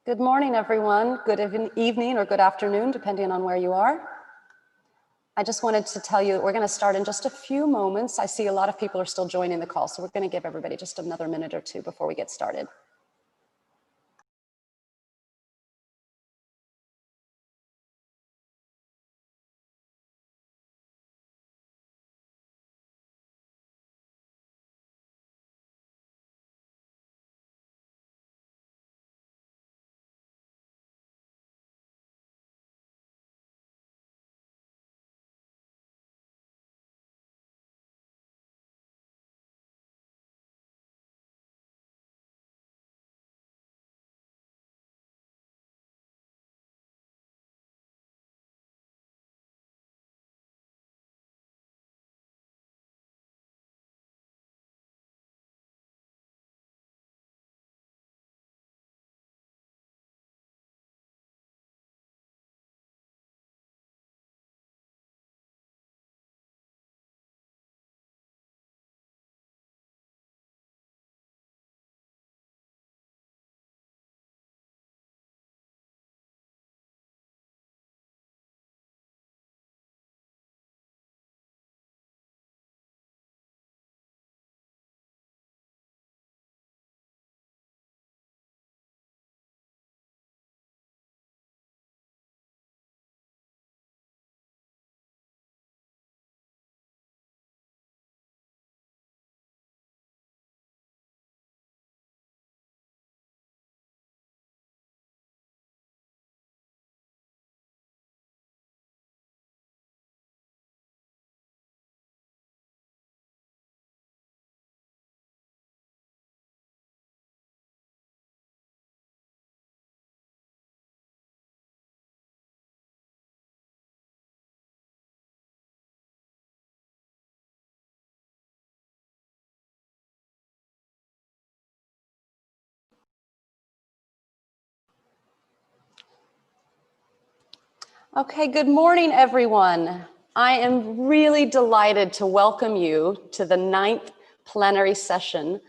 Good morning, everyone. Good evening or good afternoon, depending on where you are. I just wanted to tell you that we're going to start in just a few moments. I see a lot of people are still joining the call, so we're going to give everybody just another minute or two before we get started. Okay, good morning, everyone. I am really delighted to welcome you to the 9th plenary session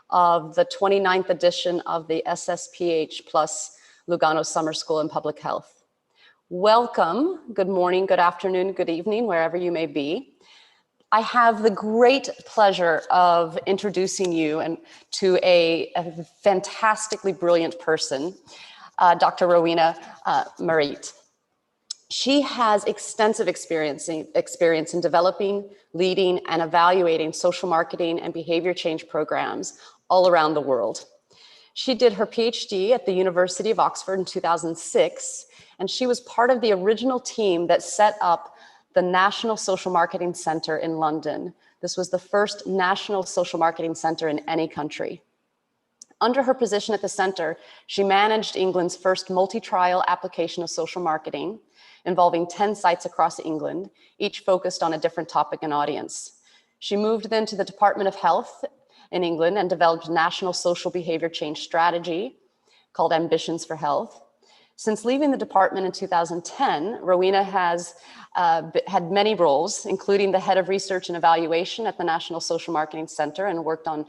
of the 29th edition of the SSPH Plus Lugano Summer School in Public Health. Welcome, good morning, good afternoon, good evening, wherever you may be. I have the great pleasure of introducing you to a fantastically brilliant person, Dr. Rowena Merritt. She has extensive experience in developing, leading, and evaluating social marketing and behavior change programs all around the world. She did her PhD at the University of Oxford in 2006, and she was part of the original team that set up the National Social Marketing Center in London. This was the first national social marketing center in any country. Under her position at the center, she managed England's first multi-trial application of social marketing, involving 10 sites across England, each focused on a different topic and audience. She moved then to the Department of Health in England and developed a national social behavior change strategy called Ambitions for Health. Since leaving the department in 2010, Rowena has had many roles, including the head of research and evaluation at the National Social Marketing Center, and worked on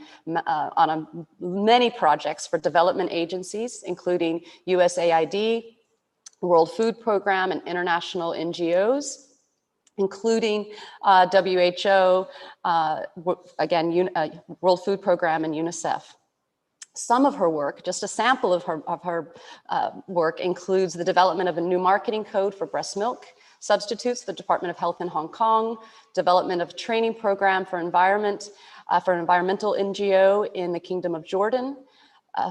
many projects for development agencies, including USAID, World Food Program, and international NGOs, including WHO, World Food Program, and UNICEF. Some of her work, just a sample of her work, includes the development of a new marketing code for breast milk substitutes, the Department of Health in Hong Kong, development of a training program for environmental NGO in the Kingdom of Jordan,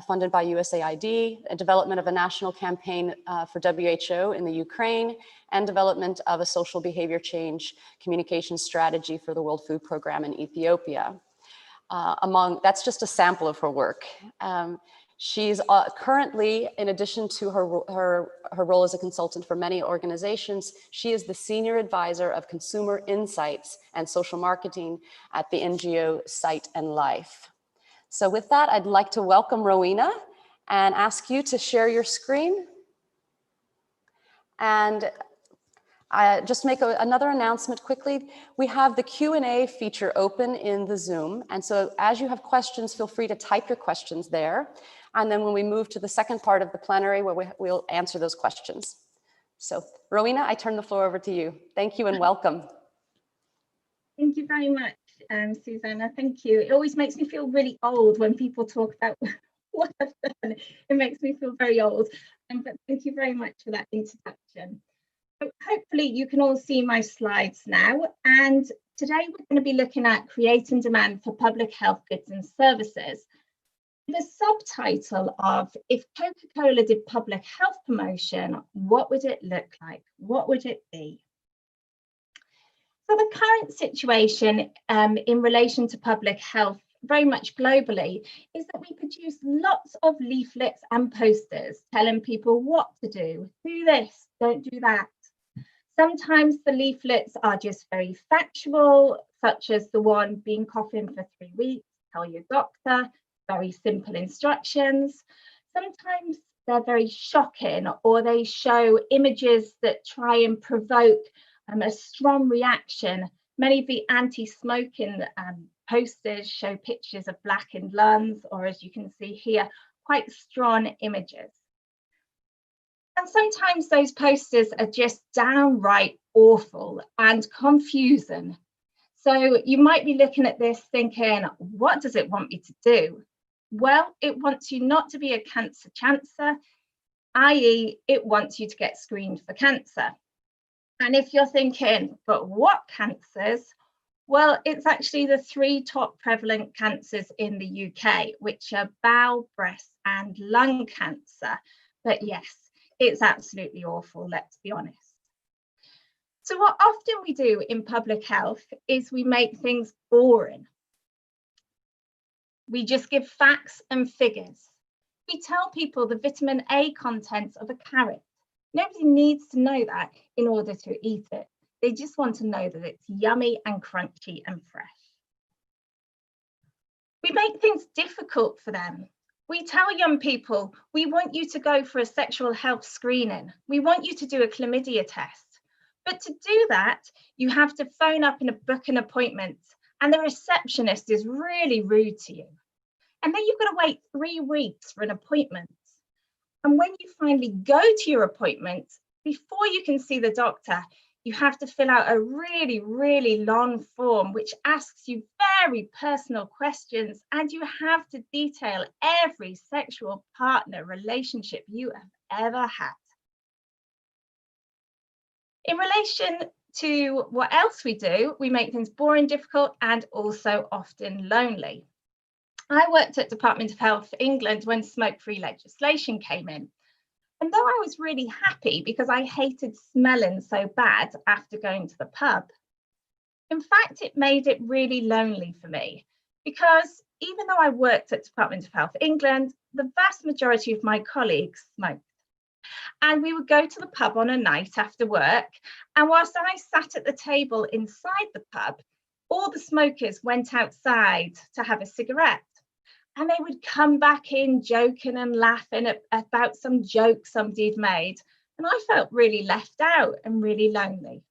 funded by USAID, a development of a national campaign for WHO in the Ukraine, and development of a social behavior change communication strategy for the World Food Program in Ethiopia. That's just a sample of her work. She's currently, in addition to her role as a consultant for many organizations, she is the Senior Advisor of Consumer Insights and Social Marketing at the NGO Sight and Life. So with that, I'd like to welcome Rowena and ask you to share your screen. And just make another announcement quickly. We have the Q&A feature open in the Zoom. And so as you have questions, feel free to type your questions there. And then when we move to the second part of the plenary, where we'll answer those questions. So Rowena, I turn the floor over to you. Thank you and welcome. Thank you very much, Susanna. Thank you. It always makes me feel really old when people talk about what I've done. It makes me feel very old. But thank you very much for that introduction. So hopefully you can all see my slides now. And today we're going to be looking at creating demand for public health goods and services. The subtitle of if Coca-Cola did public health promotion, what would it look like? What would it be? So the current situation in relation to public health, very much globally, is that we produce lots of leaflets and posters telling people what to do this, don't do that. Sometimes the leaflets are just very factual, such as the one being coughing for 3 weeks, tell your doctor, very simple instructions. Sometimes they're very shocking, or they show images that try and provoke a strong reaction. Many of the anti-smoking posters show pictures of blackened lungs, or as you can see here, quite strong images. And sometimes those posters are just downright awful and confusing. So you might be looking at this thinking, what does it want me to do? Well, it wants you not to be a cancer chancer, i.e. it wants you to get screened for cancer. And if you're thinking, but what cancers? Well, it's actually the 3 top prevalent cancers in the UK, which are bowel, breast and lung cancer. But yes, it's absolutely awful, let's be honest. So what often we do in public health is we make things boring. We just give facts and figures. We tell people the vitamin A content of a carrot. Nobody needs to know that in order to eat it. They just want to know that it's yummy and crunchy and fresh. We make things difficult for them. We tell young people, we want you to go for a sexual health screening. We want you to do a chlamydia test. But to do that, you have to phone up and book an appointment, and the receptionist is really rude to you. And then you've got to wait 3 weeks for an appointment. And when you finally go to your appointment, before you can see the doctor, you have to fill out a really, really long form, which asks you very personal questions, and you have to detail every sexual partner relationship you have ever had. In relation to what else we do, we make things boring, difficult, and also often lonely. I worked at Department of Health England when smoke-free legislation came in. And though I was really happy because I hated smelling so bad after going to the pub, in fact, it made it really lonely for me, because even though I worked at Department of Health England, the vast majority of my colleagues smoked. And we would go to the pub on a night after work, and whilst I sat at the table inside the pub, all the smokers went outside to have a cigarette. And they would come back in joking and laughing about some joke somebody had made. And I felt really left out and really lonely.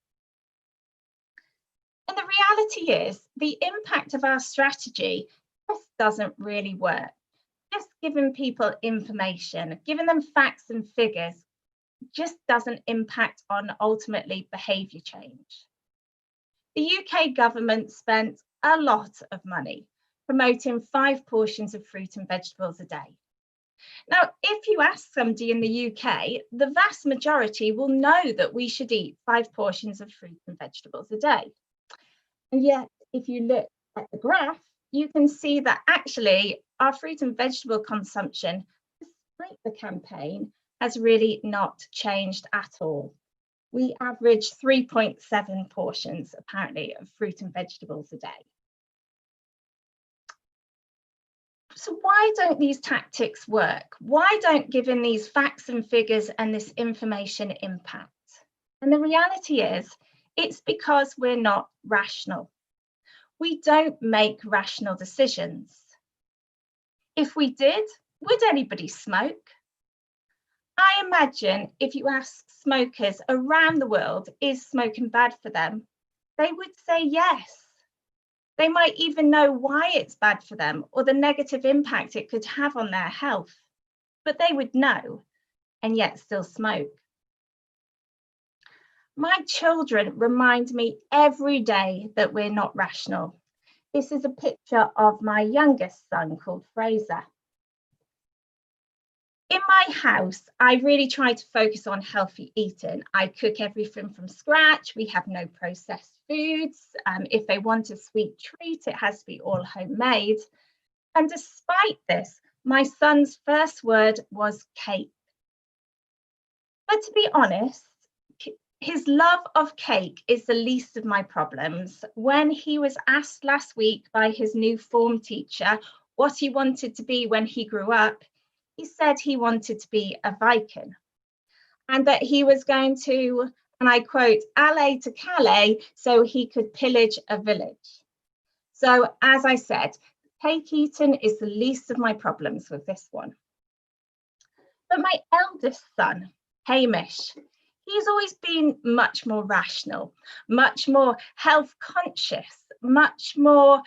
And the reality is the impact of our strategy just doesn't really work. Just giving people information, giving them facts and figures just doesn't impact on ultimately behaviour change. The UK government spent a lot of money promoting 5 portions of fruit and vegetables a day. Now, if you ask somebody in the UK, the vast majority will know that we should eat 5 portions of fruit and vegetables a day. And yet, if you look at the graph, you can see that actually our fruit and vegetable consumption, despite the campaign, has really not changed at all. We average 3.7 portions, apparently, of fruit and vegetables a day. So why don't these tactics work? Why don't giving these facts and figures and this information impact? And the reality is, it's because we're not rational. We don't make rational decisions. If we did, would anybody smoke? I imagine if you ask smokers around the world, is smoking bad for them? They would say yes. They might even know why it's bad for them or the negative impact it could have on their health. but they would know and yet still smoke. My children remind me every day that we're not rational. This is a picture of my youngest son called Fraser. In my house, I really try to focus on healthy eating. I cook everything from scratch. We have no processed foods. If they want a sweet treat, it has to be all homemade. And despite this, my son's first word was cake. But to be honest, his love of cake is the least of my problems. When he was asked last week by his new form teacher what he wanted to be when he grew up, he said he wanted to be a Viking and that he was going to, and I quote, allay to Calais so he could pillage a village. So as I said, cake eating is the least of my problems with this one. But my eldest son, Hamish, he's always been much more rational, much more health conscious, much more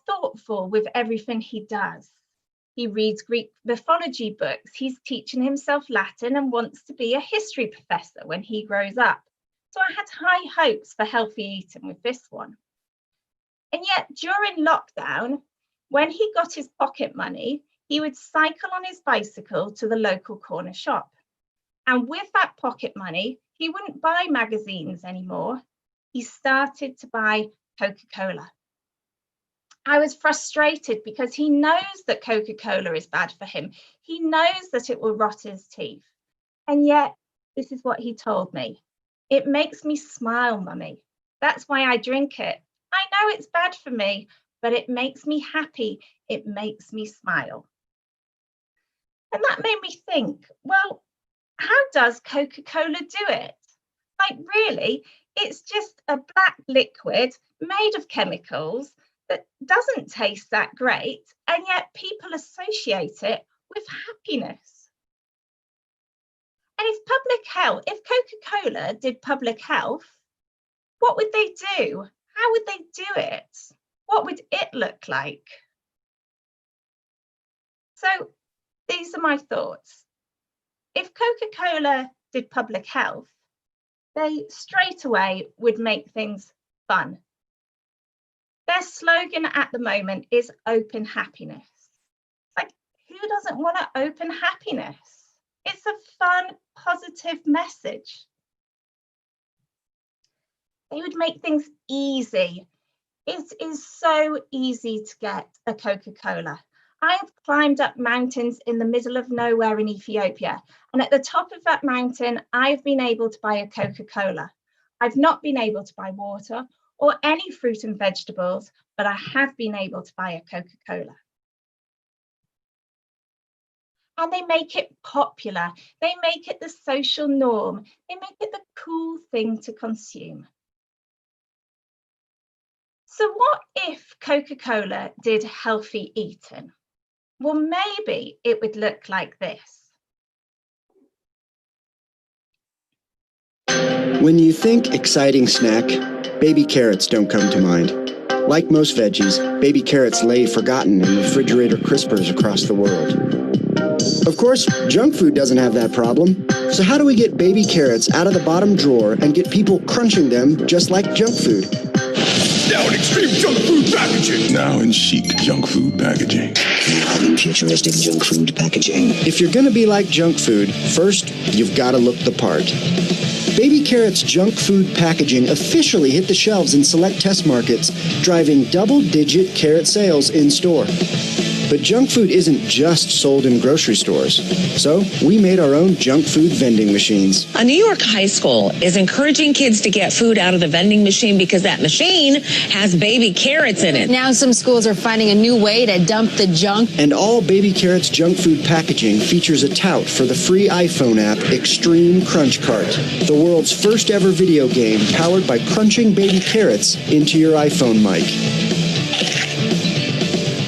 thoughtful with everything he does. He reads Greek mythology books. He's teaching himself Latin and wants to be a history professor when he grows up. So I had high hopes for healthy eating with this one. And yet during lockdown, when he got his pocket money, he would cycle on his bicycle to the local corner shop. And with that pocket money, he wouldn't buy magazines anymore. He started to buy Coca-Cola. I was frustrated because he knows that Coca-Cola is bad for him. He knows that it will rot his teeth. And yet, this is what he told me. It makes me smile, Mummy. That's why I drink it. I know it's bad for me, but it makes me happy. It makes me smile. And that made me think, well, how does Coca-Cola do it? Like, really, it's just a black liquid made of chemicals that doesn't taste that great, and yet people associate it with happiness. And if Coca-Cola did public health, what would they do? How would they do it? What would it look like? So these are my thoughts. If Coca-Cola did public health, they straight away would make things fun. Their slogan at the moment is open happiness. Like, who doesn't want to open happiness? It's a fun, positive message. They would make things easy. It is so easy to get a Coca-Cola. I have climbed up mountains in the middle of nowhere in Ethiopia, and at the top of that mountain, I've been able to buy a Coca-Cola. I've not been able to buy water or any fruit and vegetables, but I have been able to buy a Coca-Cola. And they make it popular. They make it the social norm. They make it the cool thing to consume. So what if Coca-Cola did healthy eating? Well, maybe it would look like this. When you think exciting snack, baby carrots don't come to mind. Like most veggies, baby carrots lay forgotten in refrigerator crispers across the world. Of course, junk food doesn't have that problem. So how do we get baby carrots out of the bottom drawer and get people crunching them just like junk food? Now in extreme junk food packaging. Now in chic junk food packaging. Now in futuristic junk food packaging. If you're gonna be like junk food, first, you've gotta look the part. Baby carrots junk food packaging officially hit the shelves in select test markets, driving double-digit carrot sales in store. But junk food isn't just sold in grocery stores. So we made our own junk food vending machines. A New York high school is encouraging kids to get food out of the vending machine because that machine has baby carrots in it. Now some schools are finding a new way to dump the junk. And all baby carrots junk food packaging features a tout for the free iPhone app Extreme Crunch Cart, the world's first ever video game powered by crunching baby carrots into your iPhone mic.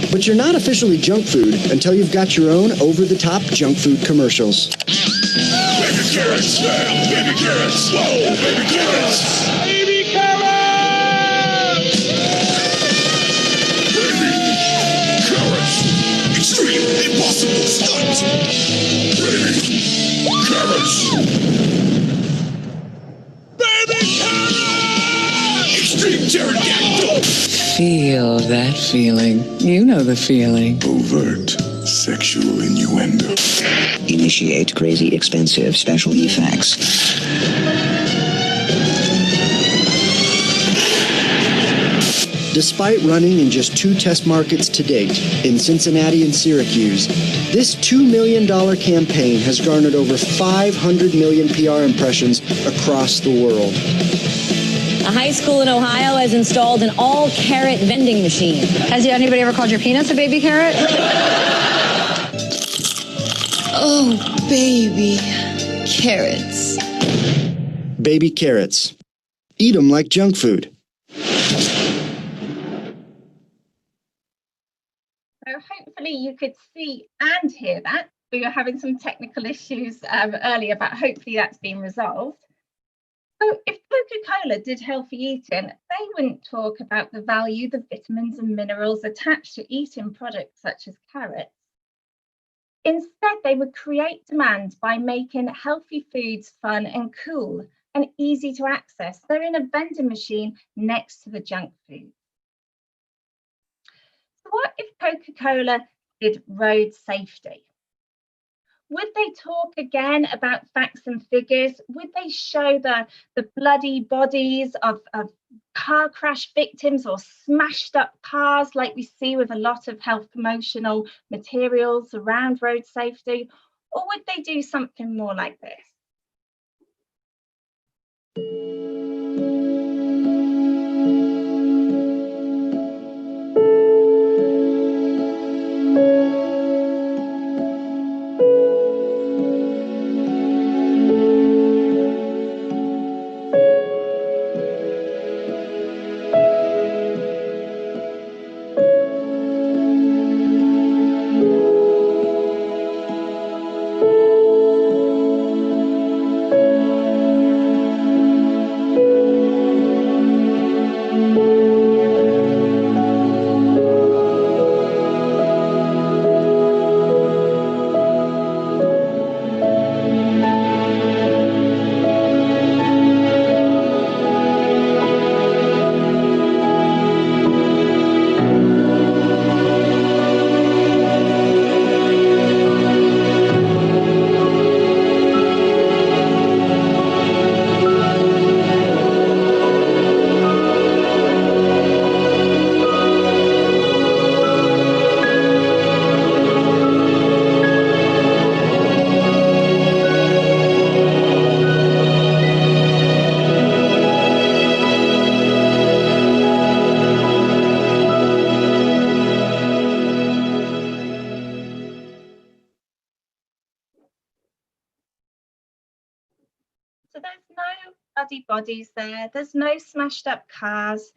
But you're not officially junk food until you've got your own over-the-top junk food commercials. Baby carrots, baby carrots, whoa, baby carrots. Baby carrots! Baby carrots. Extreme, impossible stunts. Carrots! Baby carrots! Extreme pterodactyl! Feel that feeling. You know the feeling. Overt sexual innuendo. Initiate crazy expensive special effects. Despite running in just 2 test markets to date, in Cincinnati and Syracuse, this $2 million campaign has garnered over 500 million PR impressions across the world. A high school in Ohio has installed an all-carrot vending machine. Has anybody ever called your penis a baby carrot? Oh, baby carrots. Baby carrots. Eat them like junk food. So hopefully you could see and hear that. We were having some technical issues earlier, but hopefully that's been resolved. So if Coca-Cola did healthy eating, they wouldn't talk about the value, the vitamins and minerals attached to eating products such as carrots. Instead, they would create demand by making healthy foods fun and cool and easy to access. They're in a vending machine next to the junk food. So what if Coca-Cola did road safety? Would they talk again about facts and figures? Would they show the bloody bodies of car crash victims or smashed up cars like we see with a lot of health promotional materials around road safety? Or would they do something more like this? So there's no bloody bodies there. There's no smashed up cars.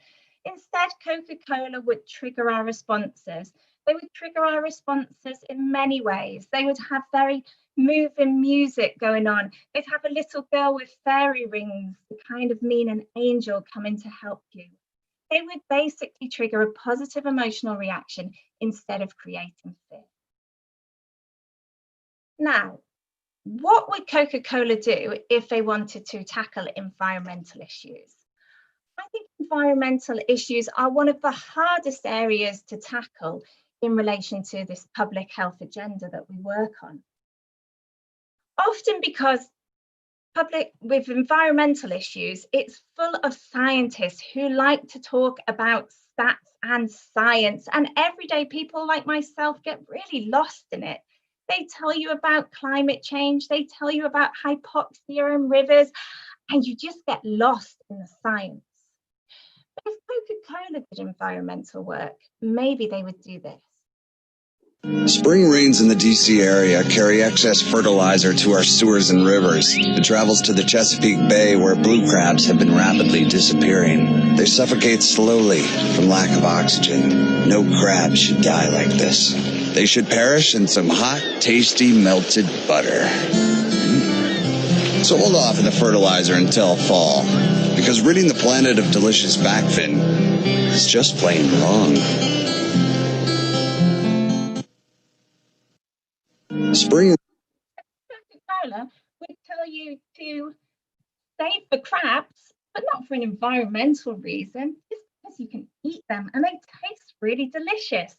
Instead, Coca-Cola would trigger our responses. They would trigger our responses in many ways. They would have very moving music going on. They'd have a little girl with fairy rings to kind of mean an angel coming to help you. They would basically trigger a positive emotional reaction instead of creating fear. Now, what would Coca-Cola do if they wanted to tackle environmental issues? I think environmental issues are one of the hardest areas to tackle in relation to this public health agenda that we work on. Often because with environmental issues, it's full of scientists who like to talk about stats and science, and everyday people like myself get really lost in it. They tell you about climate change, they tell you about hypoxia in rivers, and you just get lost in the science. But if Coca-Cola did environmental work, maybe they would do this. Spring rains in the DC area carry excess fertilizer to our sewers and rivers. It travels to the Chesapeake Bay, where blue crabs have been rapidly disappearing. They suffocate slowly from lack of oxygen. No crab should die like this. They should perish in some hot, tasty, melted butter. So hold off on the fertilizer until fall, because ridding the planet of delicious backfin is just plain wrong. Spring Coca-Cola would tell you to save the crabs, but not for an environmental reason, just because you can eat them and they taste really delicious.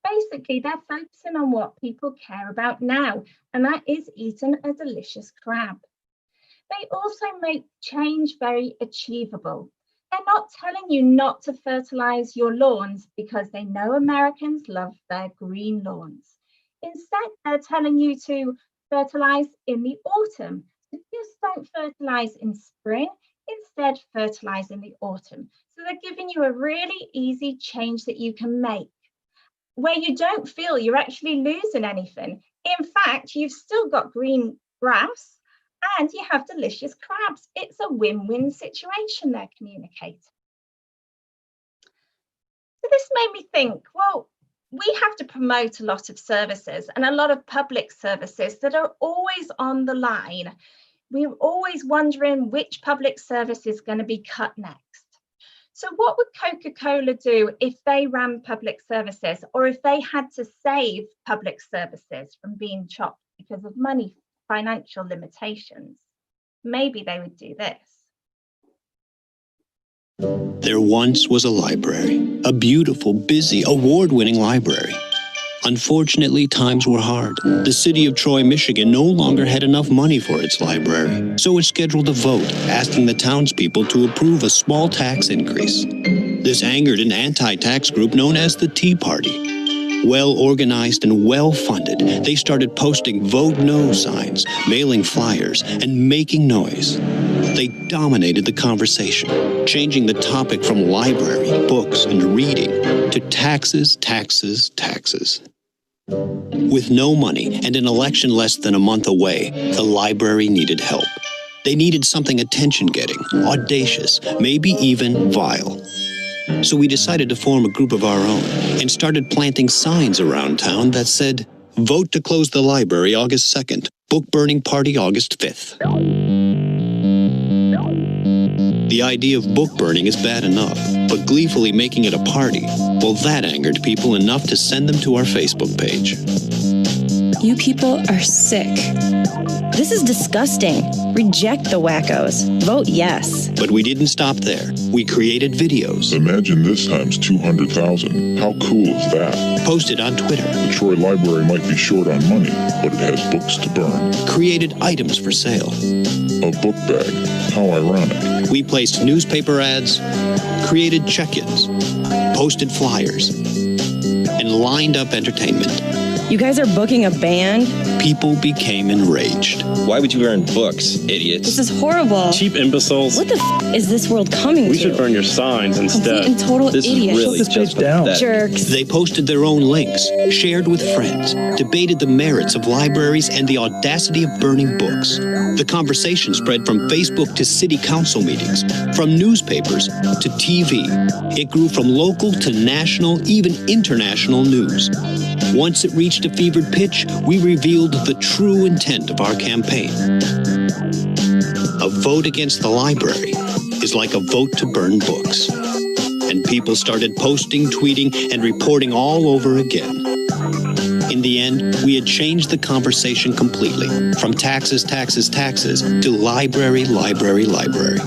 Basically, they're focusing on what people care about now, and that is eating a delicious crab. They also make change very achievable. They're not telling you not to fertilize your lawns because they know Americans love their green lawns. Instead, they're telling you to fertilize in the autumn. So just don't fertilize in spring, instead fertilize in the autumn. So they're giving you a really easy change that you can make, where you don't feel you're actually losing anything. In fact, you've still got green grass and you have delicious crabs. It's a win-win situation they're communicating. So this made me think, well, we have to promote a lot of services and a lot of public services that are always on the line. We're always wondering which public service is going to be cut next. So what would Coca-Cola do if they ran public services, or if they had to save public services from being chopped because of money, financial limitations? Maybe they would do this. There once was a library, a beautiful, busy, award-winning library. Unfortunately, times were hard. The city of Troy, Michigan no longer had enough money for its library, so it scheduled a vote asking the townspeople to approve a small tax increase. This angered an anti-tax group known as the Tea Party. Well-organized and well-funded, they started posting Vote No signs, mailing flyers, and making noise. They dominated the conversation, changing the topic from library, books, and reading to taxes, taxes, taxes. With no money and an election less than a month away, the library needed help. They needed something attention-getting, audacious, maybe even vile. So we decided to form a group of our own and started planting signs around town that said, "Vote to close the library August 2nd, book burning party August 5th. The idea of book burning is bad enough, but gleefully making it a party, well, that angered people enough to send them to our Facebook page. You people are sick. This is disgusting. Reject the wackos. Vote yes. But we didn't stop there. We created videos. Imagine this times 200,000. How cool is that? Posted on Twitter. The Troy Library might be short on money, but it has books to burn. Created items for sale. A book bag. How ironic. We placed newspaper ads, created check-ins, posted flyers, and lined up entertainment. You guys are booking a band? People became enraged. Why would you burn books, idiots? This is horrible. Cheap imbeciles. What the is this world coming to? We should burn your signs instead. Complete and total this idiots. is really just pathetic. Jerks. They posted their own links, shared with friends, debated the merits of libraries and the audacity of burning books. The conversation spread from Facebook to city council meetings, from newspapers to TV. It grew from local to national, even international news. Once it reached a fevered pitch, we revealed the true intent of our campaign. A vote against the library is like a vote to burn books. And people started posting, tweeting, and reporting all over again. In the end, we had changed the conversation completely, from taxes, taxes, taxes, to library, library, library.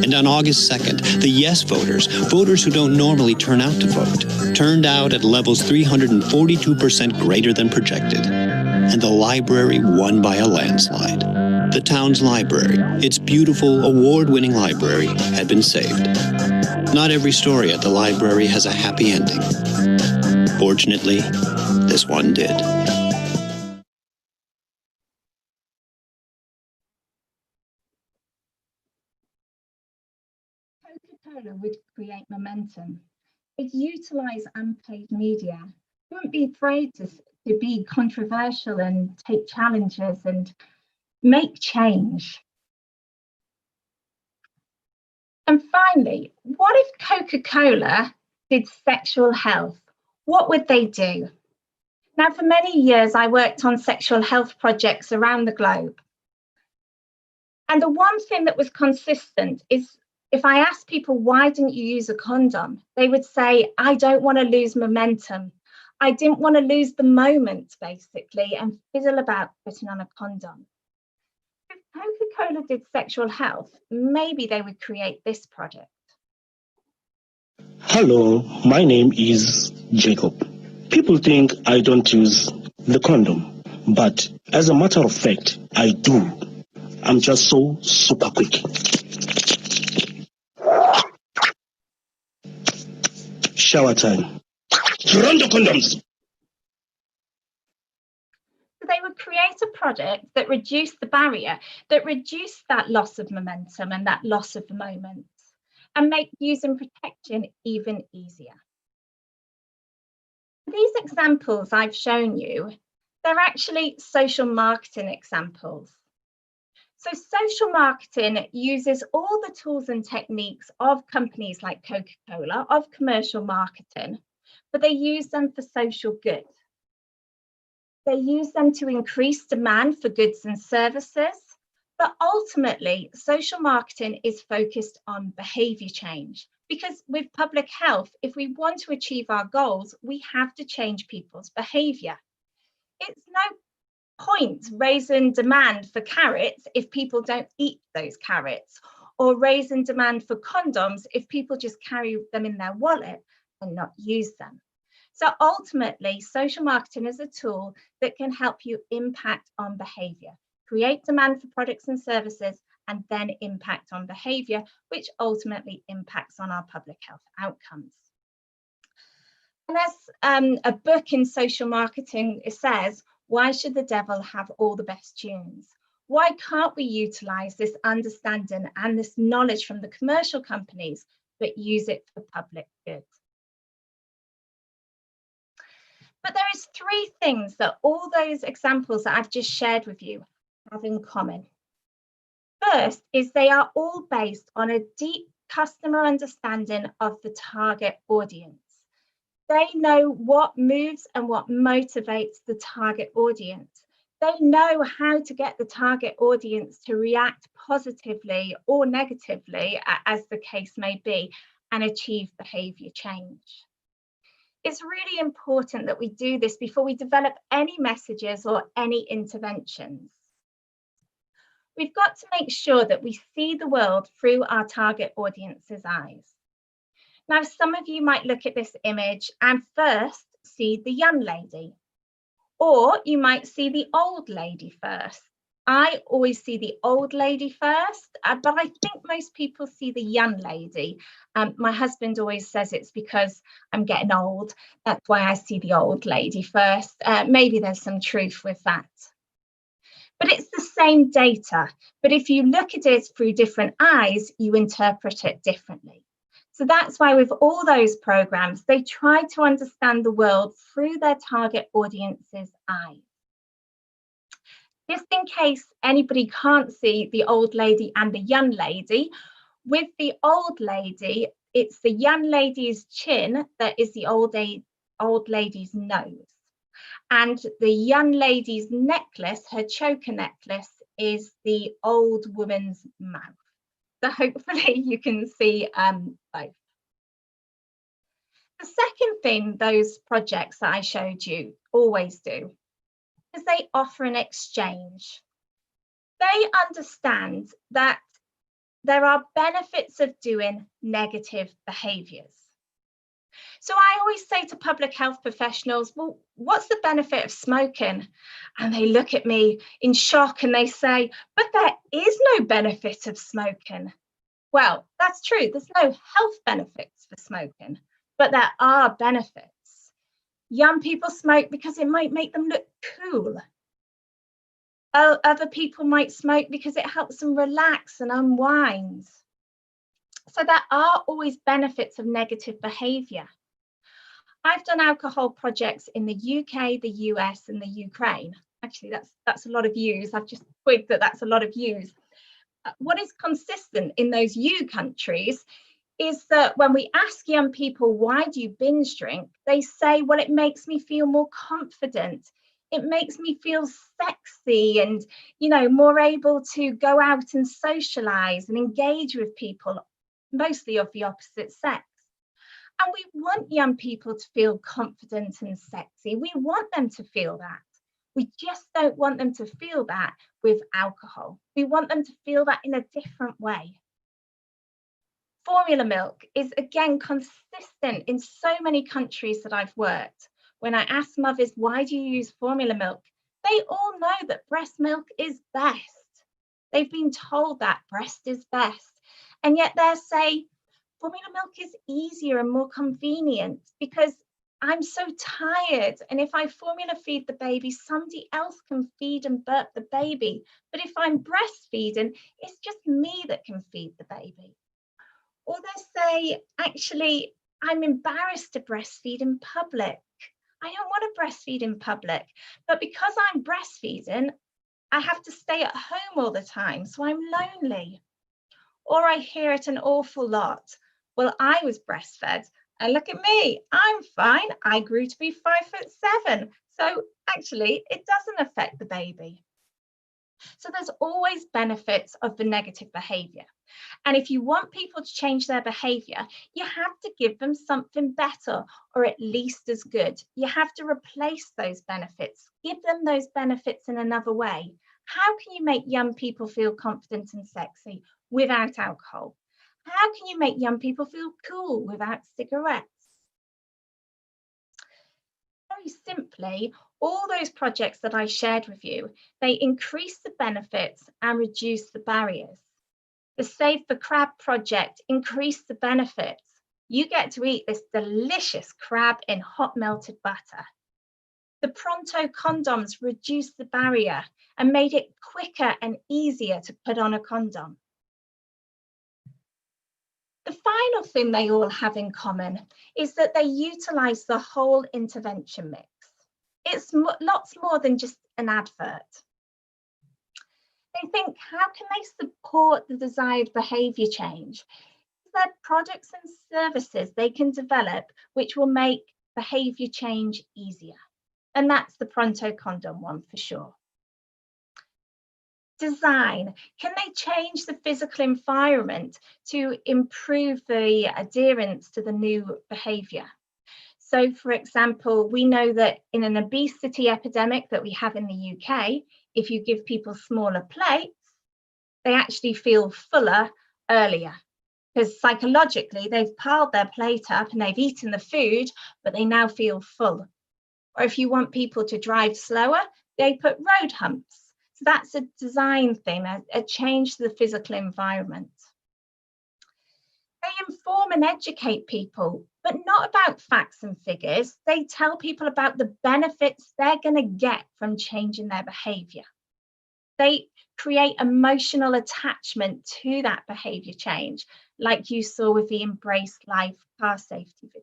And on August 2nd, the yes voters, voters who don't normally turn out to vote, turned out at levels 342% greater than projected. And the library won by a landslide. The town's library, its beautiful, award-winning library, had been saved. Not every story at the library has a happy ending. Fortunately, this one did. Coca-Cola would create momentum. It'd utilize unpaid media. It wouldn't be afraid to be controversial and take challenges and make change. And finally, what if Coca-Cola did sexual health? What would they do? Now, for many years, I worked on sexual health projects around the globe. And the one thing that was consistent is if I asked people, why didn't you use a condom? They would say, I don't want to lose momentum. I didn't want to lose the moment, basically, and fiddle about putting on a condom. If Coca-Cola did sexual health, maybe they would create this product. Hello, my name is Jacob. People think I don't use the condom, but as a matter of fact, I do. I'm just so super quick. Shower time. Run the condoms! They would create a product that reduced the barrier, that reduced that loss of momentum and that loss of the moment, and make using protection even easier. These examples I've shown you, they're actually social marketing examples. So social marketing uses all the tools and techniques of companies like Coca-Cola, of commercial marketing, but they use them for social good. They use them to increase demand for goods and services, but ultimately, social marketing is focused on behaviour change, because with public health, if we want to achieve our goals, we have to change people's behaviour. It's no point raising demand for carrots if people don't eat those carrots, or raising demand for condoms if people just carry them in their wallet and not use them. So ultimately, social marketing is a tool that can help you impact on behaviour, create demand for products and services, and then impact on behaviour, which ultimately impacts on our public health outcomes. And as a book in social marketing says, why should the devil have all the best tunes? Why can't we utilise this understanding and this knowledge from the commercial companies, but use it for public good? But there is three things that all those examples that I've just shared with you have in common. First is they are all based on a deep customer understanding of the target audience. They know what moves and what motivates the target audience. They know how to get the target audience to react positively or negatively, as the case may be, and achieve behaviour change. It's really important that we do this before we develop any messages or any interventions. We've got to make sure that we see the world through our target audience's eyes. Now, some of you might look at this image and first see the young lady, or you might see the old lady first. I always see the old lady first, but I think most people see the young lady. My husband always says it's because I'm getting old. That's why I see the old lady first. Maybe there's some truth with that. But it's the same data. But if you look at it through different eyes, you interpret it differently. So that's why with all those programs, they try to understand the world through their target audience's eyes. Just in case anybody can't see the old lady and the young lady, with the old lady, it's the young lady's chin that is the old lady's nose. And the young lady's necklace, her choker necklace, is the old woman's mouth. So hopefully you can see both. The second thing those projects that I showed you always do is they offer an exchange. They understand that there are benefits of doing negative behaviours. So I always say to public health professionals, well, what's the benefit of smoking? And they look at me in shock and they say, but there is no benefit of smoking. Well, that's true. There's no health benefits for smoking, but there are benefits. Young people smoke because it might make them look cool. Other people might smoke because it helps them relax and unwind. So there are always benefits of negative behaviour. I've done alcohol projects in the UK, the US and the Ukraine. Actually, that's a lot of U's. I've just twigged that that's a lot of U's. What is consistent in those U countries is that when we ask young people, why do you binge drink? They say, well, it makes me feel more confident. It makes me feel sexy and, you know, more able to go out and socialise and engage with people, mostly of the opposite sex. And we want young people to feel confident and sexy. We want them to feel that. We just don't want them to feel that with alcohol. We want them to feel that in a different way. Formula milk is again consistent in so many countries that I've worked. When I ask mothers, why do you use formula milk? They all know that breast milk is best. They've been told that breast is best. And yet they'll say, formula milk is easier and more convenient because I'm so tired. And if I formula feed the baby, somebody else can feed and burp the baby. But if I'm breastfeeding, it's just me that can feed the baby. Or they say, actually, I'm embarrassed to breastfeed in public. I don't want to breastfeed in public, but because I'm breastfeeding, I have to stay at home all the time, so I'm lonely. Or I hear it an awful lot. Well, I was breastfed, and look at me, I'm fine. I grew to be 5'7", so actually it doesn't affect the baby. So there's always benefits of the negative behavior. And if you want people to change their behavior, you have to give them something better or at least as good. You have to replace those benefits, give them those benefits in another way. How can you make young people feel confident and sexy without alcohol? How can you make young people feel cool without cigarettes? Very simply, all those projects that I shared with you, they increase the benefits and reduce the barriers. The Save the Crab project increased the benefits. You get to eat this delicious crab in hot melted butter. The Pronto condoms reduced the barrier and made it quicker and easier to put on a condom. The final thing they all have in common is that they utilize the whole intervention mix. It's lots more than just an advert. They think, how can they support the desired behavior change? There are products and services they can develop which will make behavior change easier. And that's the Pronto condom one for sure. Design, can they change the physical environment to improve the adherence to the new behavior? So for example, we know that in an obesity epidemic that we have in the UK, if you give people smaller plates, they actually feel fuller earlier because psychologically they've piled their plate up and they've eaten the food, but they now feel full. Or if you want people to drive slower, they put road humps. So that's a design thing, a change to the physical environment. They inform and educate people, but not about facts and figures. They tell people about the benefits they're going to get from changing their behavior. They create emotional attachment to that behavior change, like you saw with the Embrace Life car safety video.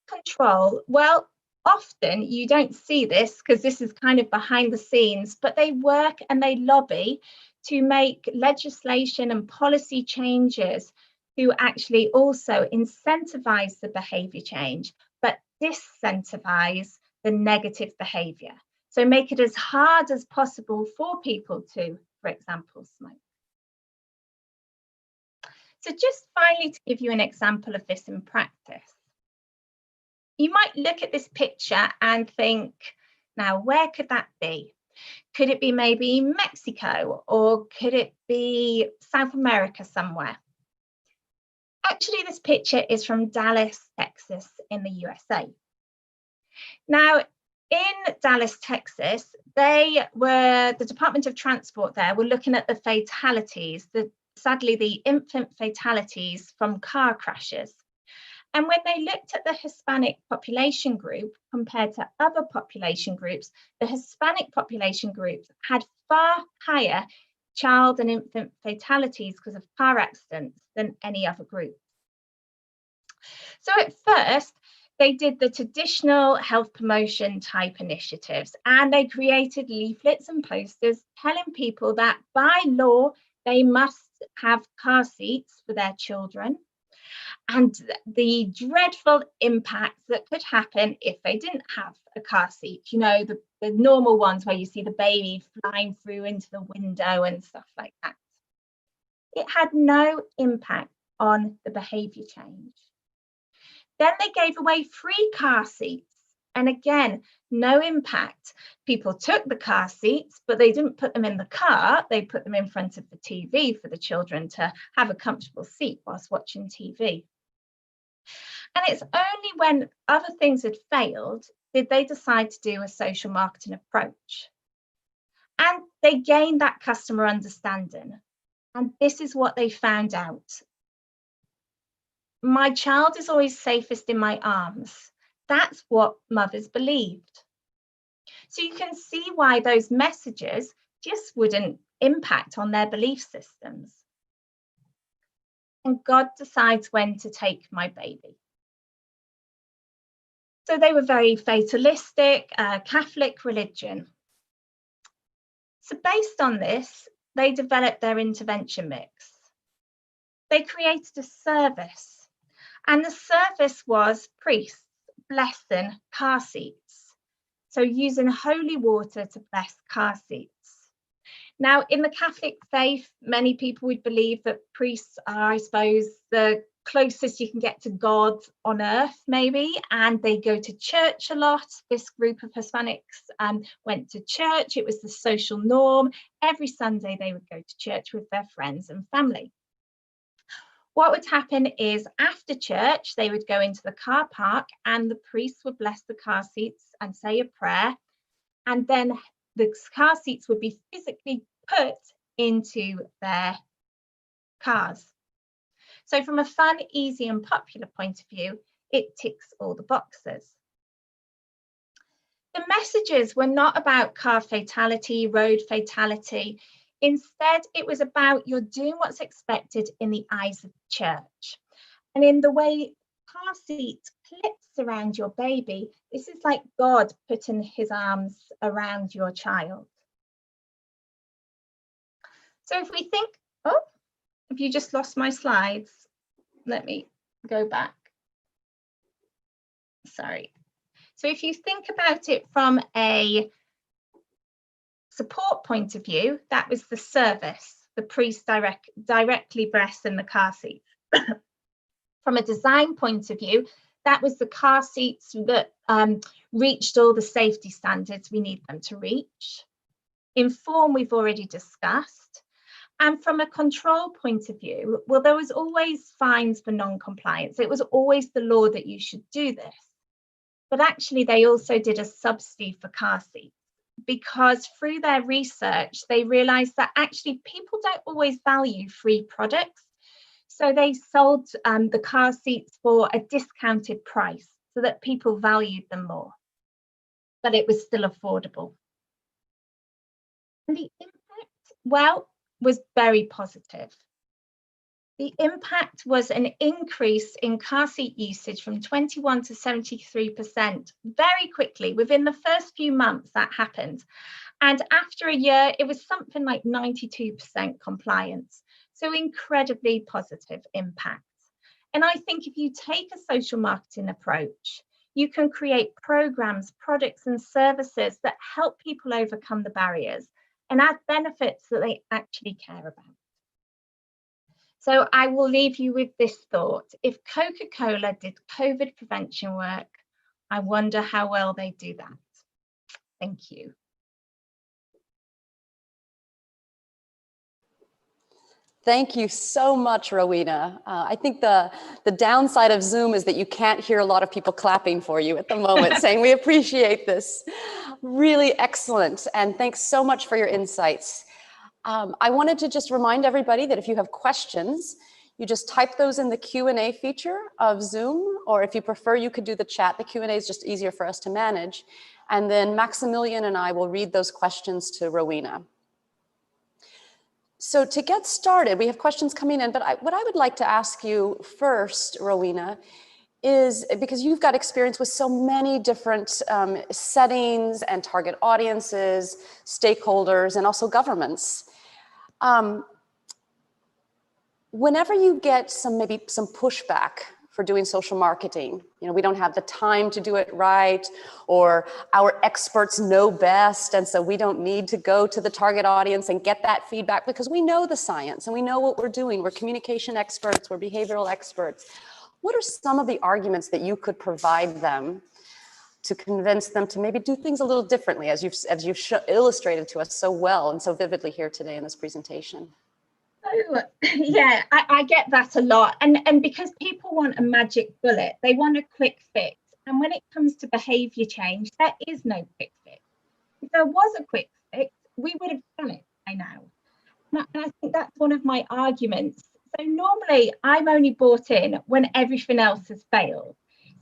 Control, well, often you don't see this because this is kind of behind the scenes, but they work and they lobby to make legislation and policy changes to actually also incentivize the behavior change, but disincentivize the negative behavior. So make it as hard as possible for people to, for example, smoke. So just finally to give you an example of this in practice. You might look at this picture and think, now, where could that be? Could it be maybe Mexico or could it be South America somewhere? Actually, this picture is from Dallas, Texas in the USA. Now, in Dallas, Texas, the Department of Transport there were looking at the fatalities, sadly, the infant fatalities from car crashes. And when they looked at the Hispanic population group compared to other population groups, the Hispanic population group had far higher child and infant fatalities because of car accidents than any other group. So at first, they did the traditional health promotion type initiatives, and they created leaflets and posters telling people that by law, they must have car seats for their children, and the dreadful impacts that could happen if they didn't have a car seat. You know, the normal ones where you see the baby flying through into the window and stuff like that. It had no impact on the behavior change. Then they gave away free car seats. And again, no impact. People took the car seats, but they didn't put them in the car. They put them in front of the TV for the children to have a comfortable seat whilst watching TV. And it's only when other things had failed did they decide to do a social marketing approach. And they gained that customer understanding. And this is what they found out. My child is always safest in my arms. That's what mothers believed. So you can see why those messages just wouldn't impact on their belief systems. And God decides when to take my baby. So they were very fatalistic, Catholic religion. So based on this, they developed their intervention mix. They created a service, and the service was priests blessing car seats. So using holy water to bless car seats. Now, in the Catholic faith, many people would believe that priests are, I suppose, the closest you can get to God on earth, maybe, and they go to church a lot. This group of Hispanics went to church. It was the social norm. Every Sunday they would go to church with their friends and family. What would happen is after church, they would go into the car park and the priest would bless the car seats and say a prayer. And then the car seats would be physically put into their cars. So from a fun, easy and popular point of view, it ticks all the boxes. The messages were not about car fatality, road fatality. Instead, it was about you're doing what's expected in the eyes of the church. And in the way car seat clips around your baby, this is like God putting his arms around your child. So if we think, oh, have you just lost my slides? Let me go back. Sorry. So if you think about it from a support point of view, that was the service, the priest directly blessing the car seats. From a design point of view, that was the car seats that reached all the safety standards we need them to reach. In form, we've already discussed. And from a control point of view, well, there was always fines for non-compliance. It was always the law that you should do this. But actually, they also did a subsidy for car seats, because through their research, they realized that actually people don't always value free products. So they sold the car seats for a discounted price so that people valued them more, but it was still affordable. And the impact, well, was very positive. The impact was an increase in car seat usage from 21 to 73% very quickly. Within the first few months that happened. And after a year, it was something like 92% compliance. So incredibly positive impact. And I think if you take a social marketing approach, you can create programs, products and services that help people overcome the barriers and add benefits that they actually care about. So I will leave you with this thought. If Coca-Cola did COVID prevention work, I wonder how well they do that. Thank you. Thank you so much, Rowena. I think the downside of Zoom is that you can't hear a lot of people clapping for you at the moment, saying we appreciate this. Really excellent, and thanks so much for your insights. I wanted to just remind everybody that if you have questions, you just type those in the Q&A feature of Zoom, or if you prefer, you could do the chat. The Q&A is just easier for us to manage. And then Maximilian and I will read those questions to Rowena. So to get started, we have questions coming in, but what I would like to ask you first, Rowena, is because you've got experience with so many different settings and target audiences, stakeholders, and also governments. Whenever you get maybe some pushback for doing social marketing. You know, we don't have the time to do it right, or our experts know best, and so we don't need to go to the target audience and get that feedback because we know the science and we know what we're doing. We're communication experts, we're behavioral experts. What are some of the arguments that you could provide them to convince them to maybe do things a little differently, as you've illustrated to us so well and so vividly here today in this presentation? So, yeah, I get that a lot. And because people want a magic bullet, they want a quick fix. And when it comes to behavior change, there is no quick fix. If there was a quick fix, we would have done it by now. And I think that's one of my arguments. So normally I'm only bought in when everything else has failed.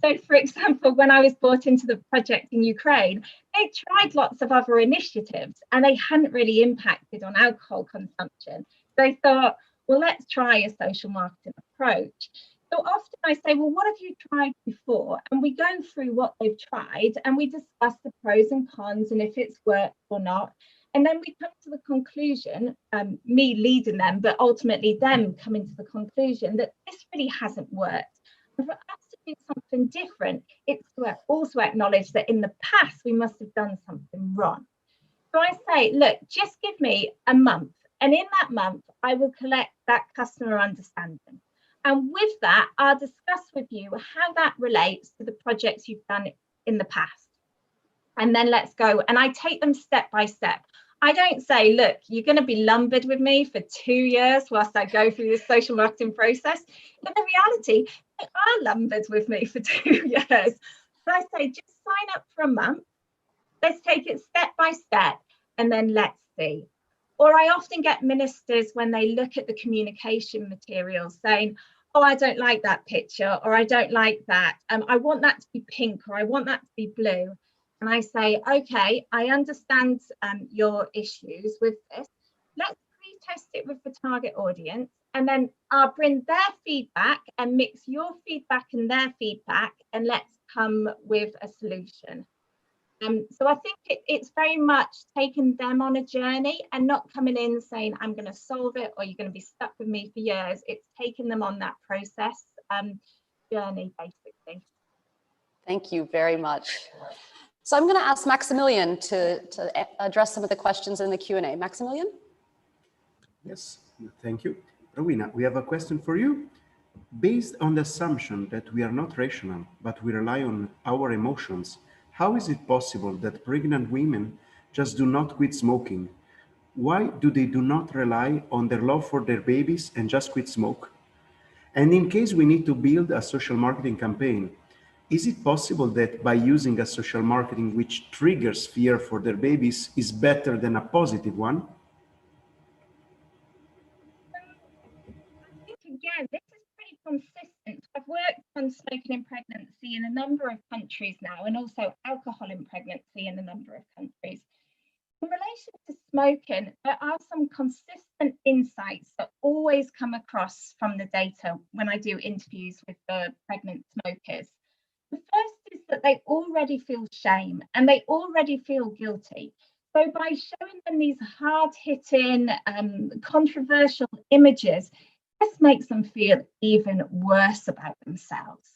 So, for example, when I was brought into the project in Ukraine, they tried lots of other initiatives and they hadn't really impacted on alcohol consumption. They thought, well, let's try a social marketing approach. So often I say, well, what have you tried before? And we go through what they've tried and we discuss the pros and cons and if it's worked or not. And then we come to the conclusion, me leading them, but ultimately them coming to the conclusion that this really hasn't worked. And for us to do something different, it's to also acknowledge that in the past we must have done something wrong. So I say, look, just give me a month. And in that month, I will collect that customer understanding. And with that, I'll discuss with you how that relates to the projects you've done in the past. And then let's go. And I take them step by step. I don't say, look, you're going to be lumbered with me for 2 years whilst I go through this social marketing process. In the reality, they are lumbered with me for 2 years. So I say, just sign up for a month. Let's take it step by step and then let's see. Or I often get ministers when they look at the communication materials saying, oh, I don't like that picture, or I don't like that. I want that to be pink, or I want that to be blue. And I say, okay, I understand your issues with this. Let's pre-test it with the target audience. And then I'll bring their feedback and mix your feedback and their feedback, and let's come with a solution. So I think it's very much taking them on a journey and not coming in saying, I'm going to solve it or you're going to be stuck with me for years. It's taking them on that process journey, basically. Thank you very much. So I'm going to ask Maximilian to address some of the questions in the Q&A. Maximilian? Yes, thank you. Rowena, we have a question for you. Based on the assumption that we are not rational, but we rely on our emotions, how is it possible that pregnant women just do not quit smoking? Why do they do not rely on their love for their babies and just quit smoke? And in case we need to build a social marketing campaign, is it possible that by using a social marketing which triggers fear for their babies is better than a positive one? I think, again, this is pretty consistent. I've worked on smoking in pregnancy in a number of countries now, and also alcohol in pregnancy in a number of countries. In relation to smoking, there are some consistent insights that always come across from the data when I do interviews with the pregnant smokers. The first is that they already feel shame and they already feel guilty. So by showing them these hard-hitting, controversial images, this makes them feel even worse about themselves.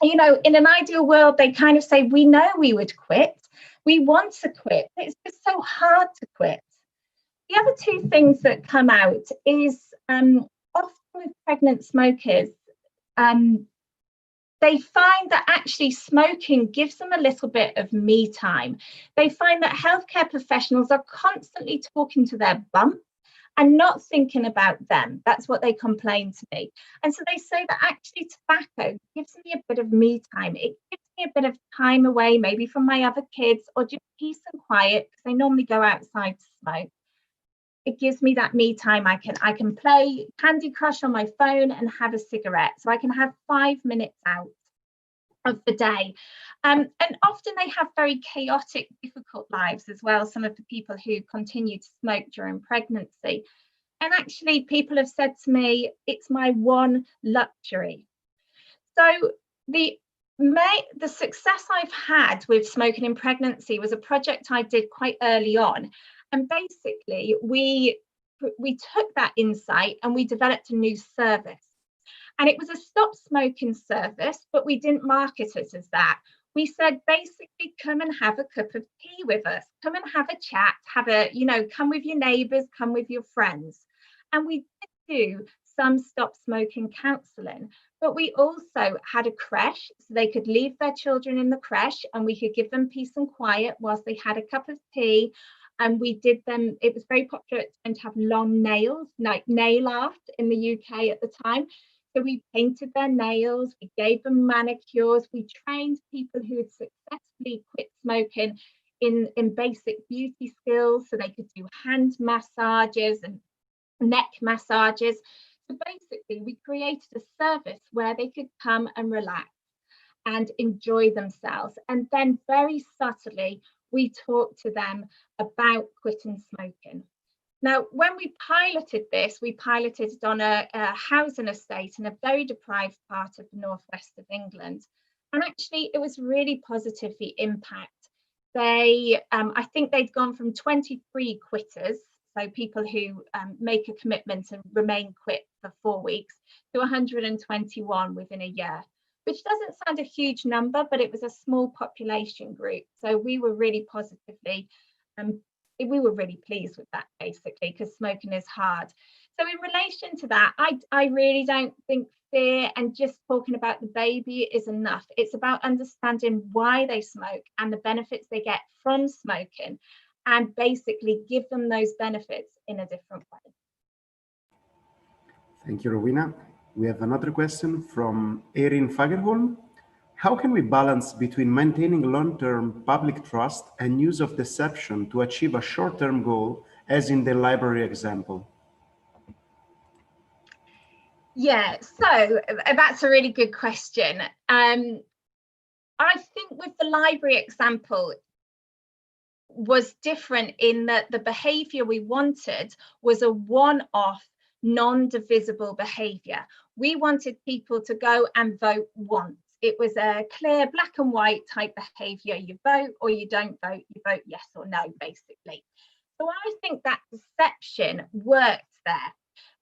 You know, in an ideal world, they kind of say, we know we would quit. We want to quit. It's just so hard to quit. The other two things that come out is often with pregnant smokers, they find that actually smoking gives them a little bit of me time. They find that healthcare professionals are constantly talking to their bump and not thinking about them. That's what they complain to me. And so they say that actually tobacco gives me a bit of me time. It gives me a bit of time away, maybe from my other kids, or just peace and quiet, because they normally go outside to smoke. It gives me that me time. I can play Candy Crush on my phone and have a cigarette. So I can have 5 minutes out of the day. And often they have very chaotic, difficult lives as well. Some of the people who continue to smoke during pregnancy. And actually people have said to me, it's my one luxury. So the success I've had with smoking in pregnancy was a project I did quite early on. And basically we took that insight and we developed a new service. And it was a stop smoking service, but we didn't market it as that. We said, basically, come and have a cup of tea with us, come and have a chat, come with your neighbours, come with your friends. And we did do some stop smoking counselling, but we also had a creche, so they could leave their children in the creche and we could give them peace and quiet whilst they had a cup of tea. And we did them, it was very popular to have long nails, like nail art in the UK at the time. So we painted their nails, we gave them manicures, we trained people who had successfully quit smoking in basic beauty skills, so they could do hand massages and neck massages. So basically, we created a service where they could come and relax and enjoy themselves. And then very subtly, we talked to them about quitting smoking. Now, when we piloted this, we piloted it on a housing estate in a very deprived part of the northwest of England. And actually, it was really positively impact. I think they'd gone from 23 quitters, so people who make a commitment and remain quit for 4 weeks, to 121 within a year, which doesn't sound a huge number, but it was a small population group. So we were really we were really pleased with that, basically, because smoking is hard. So in relation to that, I really don't think fear and just talking about the baby is enough. It's about understanding why they smoke and the benefits they get from smoking, and basically give them those benefits in a different way. Thank you, Rowena. We have another question from Erin Fagerholm. How can we balance between maintaining long-term public trust and use of deception to achieve a short-term goal, as in the library example? Yeah, so that's a really good question. I think with the library example was different in that the behaviour we wanted was a one-off, non-divisible behaviour. We wanted people to go and vote once. It was a clear black and white type behaviour. You vote or you don't vote, you vote yes or no, basically. So I think that deception worked there.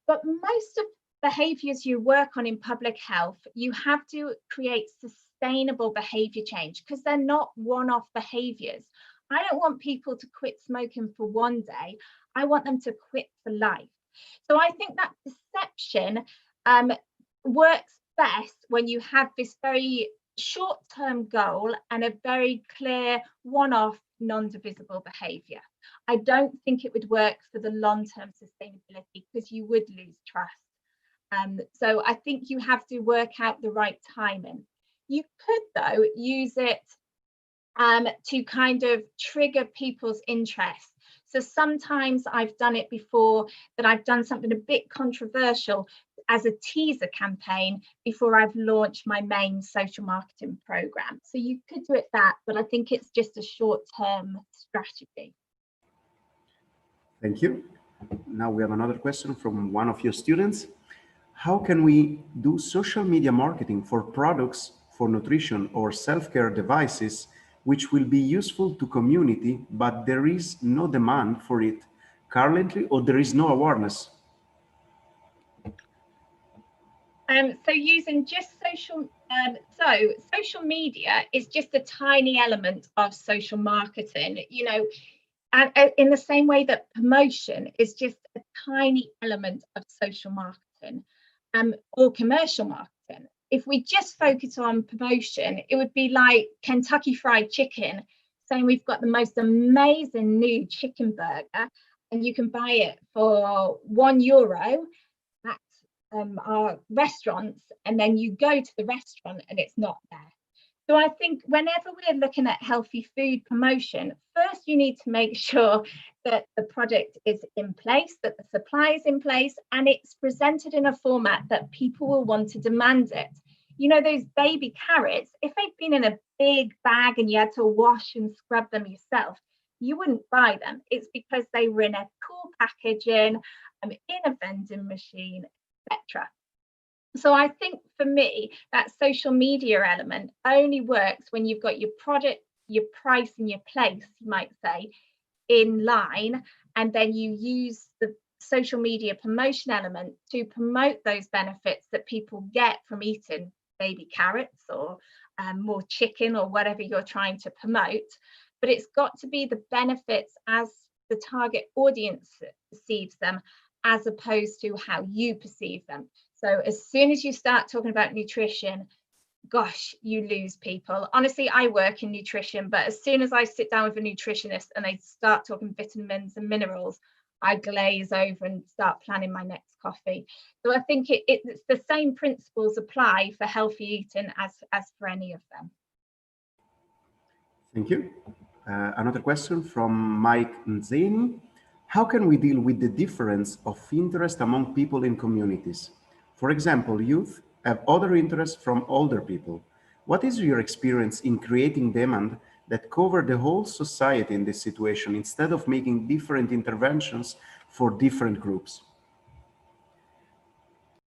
But most of behaviours you work on in public health, you have to create sustainable behaviour change because they're not one-off behaviours. I don't want people to quit smoking for one day. I want them to quit for life. So I think that deception works best when you have this very short-term goal and a very clear one-off, non-divisible behaviour. I don't think it would work for the long-term sustainability because you would lose trust. So I think you have to work out the right timing. You could, though, use it to kind of trigger people's interest. So sometimes I've done it before, that I've done something a bit controversial as a teaser campaign before I've launched my main social marketing program. So you could do it that, but I think it's just a short-term strategy. Thank you. Now we have another question from one of your students. How can we do social media marketing for products for nutrition or self-care devices which will be useful to community, but there is no demand for it currently, or there is no awareness? So using just social media is just a tiny element of social marketing, you know, and in the same way that promotion is just a tiny element of social marketing or commercial marketing. If we just focus on promotion, it would be like Kentucky Fried Chicken saying we've got the most amazing new chicken burger and you can buy it for €1 at our restaurants, and then you go to the restaurant and it's not there. So I think whenever we're looking at healthy food promotion, first you need to make sure that the product is in place, that the supply is in place, and it's presented in a format that people will want to demand it. You know, those baby carrots, if they'd been in a big bag and you had to wash and scrub them yourself, you wouldn't buy them. It's because they were in a cool packaging, in a vending machine, etc. So I think for me, that social media element only works when you've got your product, your price and your place, you might say, in line, and then you use the social media promotion element to promote those benefits that people get from eating baby carrots or more chicken or whatever you're trying to promote. But it's got to be the benefits as the target audience perceives them, as opposed to how you perceive them. So as soon as you start talking about nutrition, gosh, you lose people. Honestly, I work in nutrition, but as soon as I sit down with a nutritionist and they start talking vitamins and minerals, I glaze over and start planning my next coffee. So I think it's the same principles apply for healthy eating as for any of them. Thank you. Another question from Mike Nzeni. How can we deal with the difference of interest among people in communities? For example, youth have other interests from older people. What is your experience in creating demand that cover the whole society in this situation instead of making different interventions for different groups?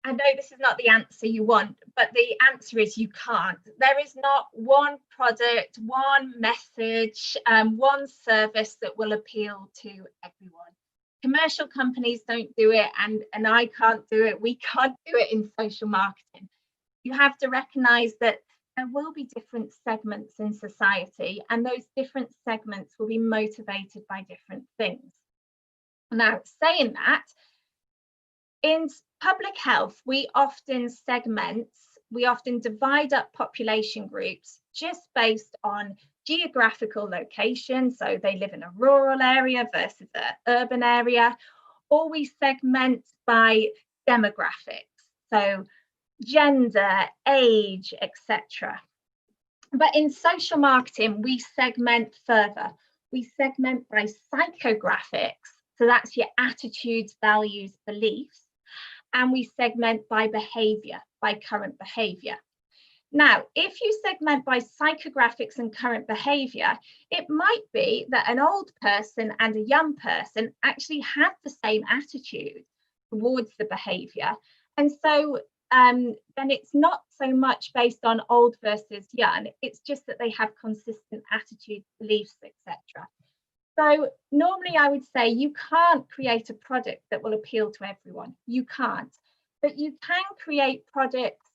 I know this is not the answer you want, but the answer is you can't. There is not one product, one message, one service that will appeal to everyone. Commercial companies don't do it, and I can't do it. We can't do it in social marketing. You have to recognize that there will be different segments in society, and those different segments will be motivated by different things. Now, saying that, in public health, we often divide up population groups just based on geographical location. So they live in a rural area versus an urban area, or we segment by demographics. So gender, age, etc. But in social marketing, we segment further. We segment by psychographics. So that's your attitudes, values, beliefs. And we segment by behavior, by current behavior. Now, if you segment by psychographics and current behavior, it might be that an old person and a young person actually have the same attitude towards the behavior. And so then it's not so much based on old versus young, it's just that they have consistent attitudes, beliefs, etc. So normally I would say you can't create a product that will appeal to everyone. You can't, but you can create products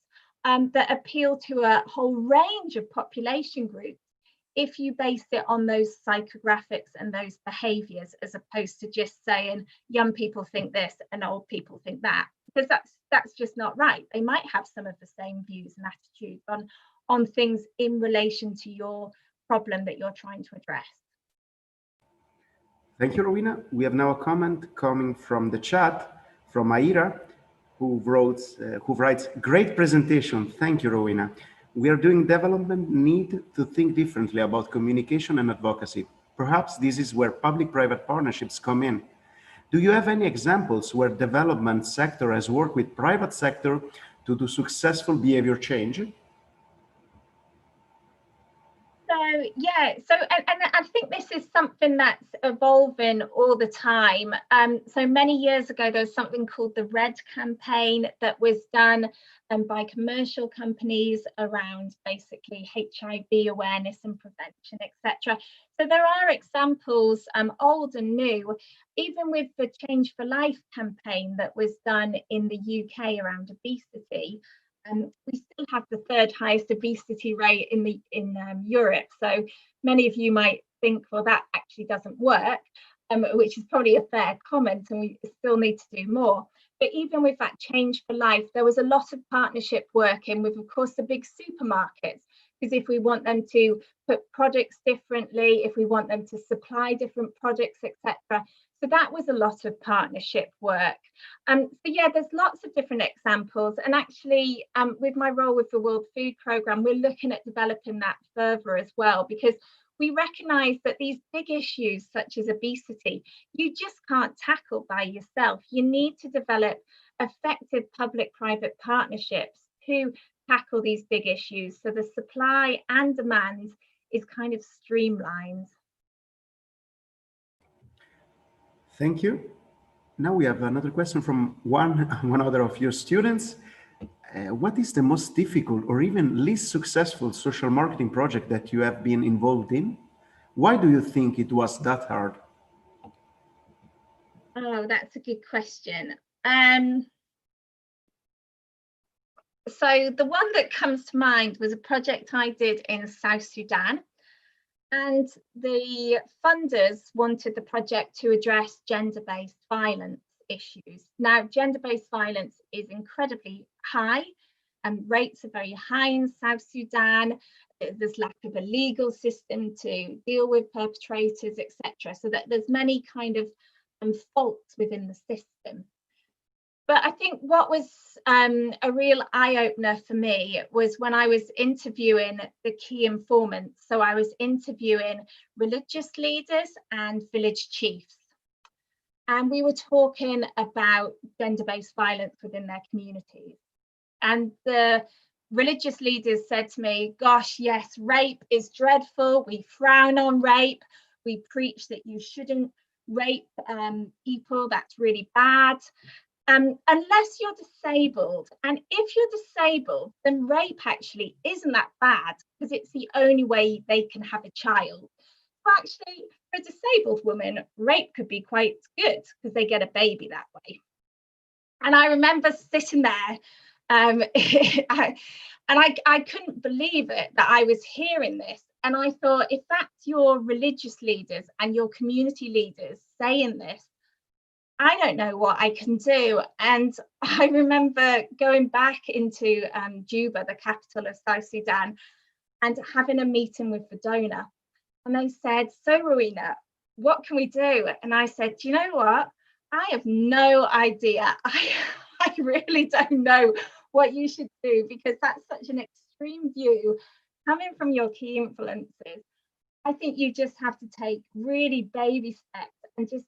that appeal to a whole range of population groups if you base it on those psychographics and those behaviors, as opposed to just saying young people think this and old people think that, because that's just not right. They might have some of the same views and attitudes on things in relation to your problem that you're trying to address. Thank you, Rowena. We have now a comment coming from the chat from Aira, who writes, great presentation. Thank you, Rowena. We are doing development need to think differently about communication and advocacy. Perhaps this is where public-private partnerships come in. Do you have any examples where development sector has worked with private sector to do successful behavior change? So yeah, and I think this is something that's evolving all the time. So many years ago, there was something called the RED campaign that was done by commercial companies around basically HIV awareness and prevention, etc. So there are examples, old and new, even with the Change for Life campaign that was done in the UK around obesity. We still have the third highest obesity rate in Europe. So many of you might think, well, that actually doesn't work, which is probably a fair comment, and we still need to do more. But even with that Change for Life, there was a lot of partnership working with, of course, the big supermarkets, because if we want them to put products differently, if we want them to supply different products, etc. So that was a lot of partnership work. So yeah, there's lots of different examples. And actually, with my role with the World Food Programme, we're looking at developing that further as well, because we recognise that these big issues such as obesity, you just can't tackle by yourself. You need to develop effective public-private partnerships to tackle these big issues, so the supply and demand is kind of streamlined. Thank you. Now we have another question from one other of your students. What is the most difficult or even least successful social marketing project that you have been involved in? Why do you think it was that hard? Oh, that's a good question. So the one that comes to mind was a project I did in South Sudan. And the funders wanted the project to address gender-based violence issues. Now, gender-based violence is incredibly high, and rates are very high in South Sudan. There's lack of a legal system to deal with perpetrators, etc. So that there's many kind of faults within the system. But I think what was a real eye-opener for me was when I was interviewing the key informants. So I was interviewing religious leaders and village chiefs. And we were talking about gender-based violence within their communities. And the religious leaders said to me, gosh, yes, rape is dreadful. We frown on rape. We preach that you shouldn't rape people. That's really bad. Unless you're disabled, and if you're disabled, then rape actually isn't that bad because it's the only way they can have a child. But actually, for a disabled woman, rape could be quite good because they get a baby that way. And I remember sitting there, and I couldn't believe it that I was hearing this. And I thought, if that's your religious leaders and your community leaders saying this, I don't know what I can do. And I remember going back into Juba, the capital of South Sudan, and having a meeting with the donor. And they said, so Rowena, what can we do? And I said, do you know what? I have no idea. I really don't know what you should do, because that's such an extreme view coming from your key influencers. I think you just have to take really baby steps and just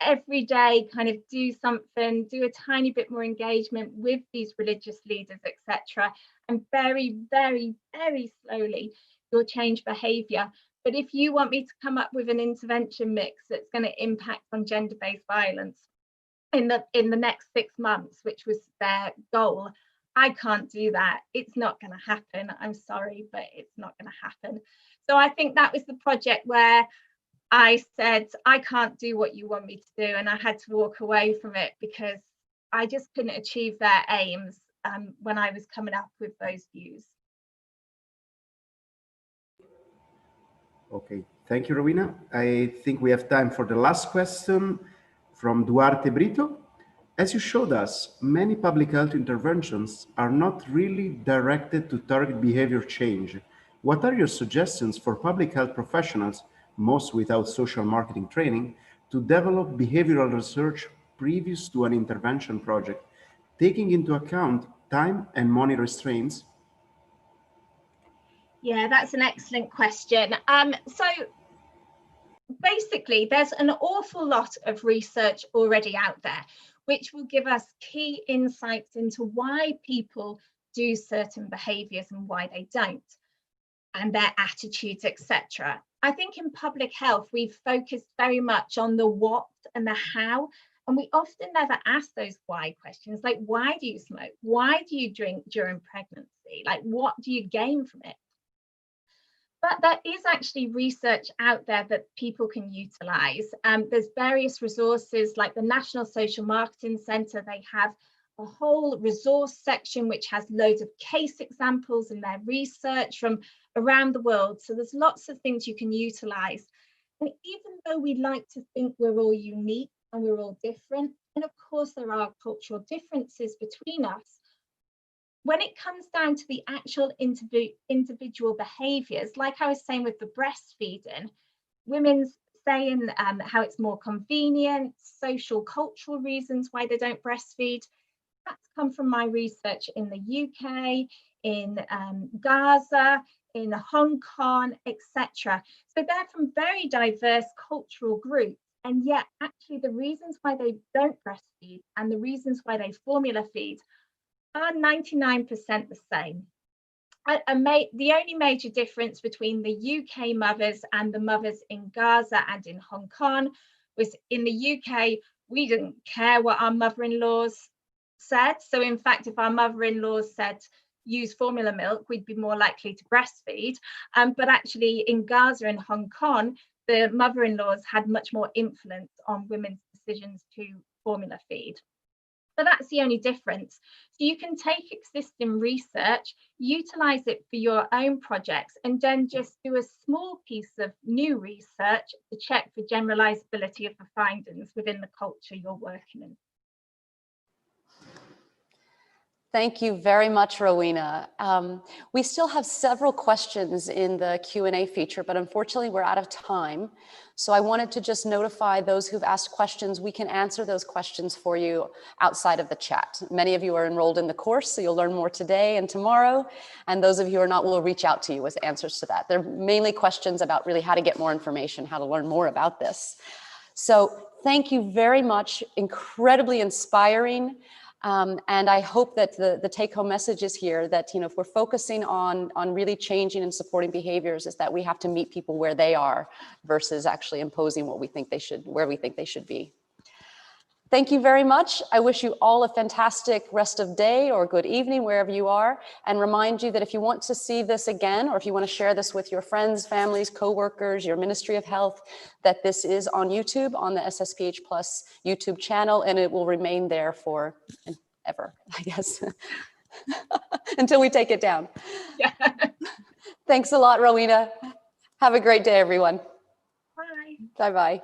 every day kind of do something, do a tiny bit more engagement with these religious leaders, etc. And very, very, very slowly you'll change behaviour. But if you want me to come up with an intervention mix that's going to impact on gender-based violence in the next 6 months, which was their goal, I can't do that. It's not going to happen. I'm sorry, but it's not going to happen. So I think that was the project where I said, I can't do what you want me to do. And I had to walk away from it because I just couldn't achieve their aims when I was coming up with those views. Okay, thank you, Rowena. I think we have time for the last question from Duarte Brito. As you showed us, many public health interventions are not really directed to target behavior change. What are your suggestions for public health professionals, most without social marketing training, to develop behavioral research previous to an intervention project, taking into account time and money restraints? Yeah, that's an excellent question. So basically, there's an awful lot of research already out there, which will give us key insights into why people do certain behaviours and why they don't, and their attitudes, etc. I think in public health, we've focused very much on the what and the how, and we often never ask those why questions, like why do you smoke? Why do you drink during pregnancy? Like, what do you gain from it? But there is actually research out there that people can utilise. There's various resources like the National Social Marketing Centre. They have a whole resource section which has loads of case examples in their research from around the world. So there's lots of things you can utilise. And even though we like to think we're all unique and we're all different, and of course there are cultural differences between us, when it comes down to the actual individual behaviours, like I was saying with the breastfeeding, women's saying how it's more convenient, social, cultural reasons why they don't breastfeed. That's come from my research in the UK, in Gaza, in Hong Kong, etc. So they're from very diverse cultural groups. And yet actually the reasons why they don't breastfeed and the reasons why they formula feed are 99% the same. The only major difference between the UK mothers and the mothers in Gaza and in Hong Kong was in the UK, we didn't care what our mother-in-laws said. So in fact, if our mother-in-laws said, use formula milk, we'd be more likely to breastfeed. But actually in Gaza and Hong Kong, the mother-in-laws had much more influence on women's decisions to formula feed. But that's the only difference. So you can take existing research, utilize it for your own projects, and then just do a small piece of new research to check for generalizability of the findings within the culture you're working in. Thank you very much, Rowena. We still have several questions in the Q&A feature, but unfortunately we're out of time. So I wanted to just notify those who've asked questions. We can answer those questions for you outside of the chat. Many of you are enrolled in the course, so you'll learn more today and tomorrow. And those of you who are not will reach out to you with answers to that. They're mainly questions about really how to get more information, how to learn more about this. So thank you very much, incredibly inspiring. And I hope that the take-home message is here that, if we're focusing on really changing and supporting behaviors, is that we have to meet people where they are versus actually imposing what we think they should, where we think they should be. Thank you very much. I wish you all a fantastic rest of day or good evening, wherever you are, and remind you that if you want to see this again, or if you want to share this with your friends, families, coworkers, your Ministry of Health, that this is on YouTube, on the SSPH Plus YouTube channel, and it will remain there for ever, I guess, until we take it down. Yeah. Thanks a lot, Rowena. Have a great day, everyone. Bye. Bye-bye.